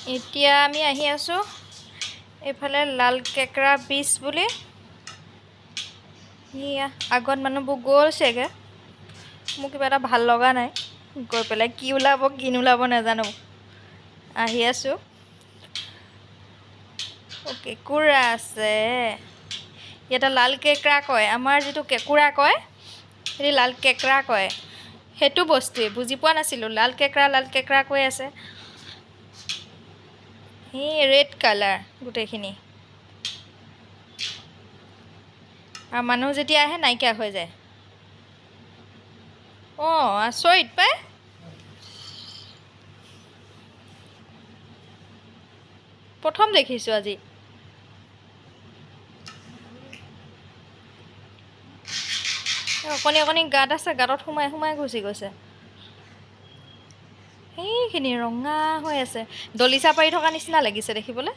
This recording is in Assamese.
এতিয়া আমি আহি আছোঁ এইফালে লাল কেকৰা বীচ বুলি। এয়া আগত মানুহবোৰ গৈছেগৈ। মোৰ কিবা এটা ভাল লগা নাই গৈ পেলাই, কি ওলাব কি নোলাব নাজানো। আহি আছোঁ। কেঁকুৰা আছে ইয়াতে, লাল কেঁকৰা কয়। আমাৰ যিটো কেঁকুৰা কয় সেইটো লাল কেঁকৰা কয়। সেইটো বস্তুৱেই বুজি পোৱা নাছিলোঁ, লাল কেঁকৰা কৈ আছে। সেই ৰেড কালাৰ গোটেইখিনি, আৰু মানুহ যেতিয়া আহে নাইকিয়া হৈ যায়। অঁ আচৰিত পাই। প্ৰথম দেখিছোঁ আজি। অকণি অকণি গাঁত আছে, গাঁতত সোমাই সোমাই গুচি গৈছে। সেইখিনি ৰঙা হৈ আছে, দলিচা পাৰি থকা নিচিনা লাগিছে দেখিবলৈ।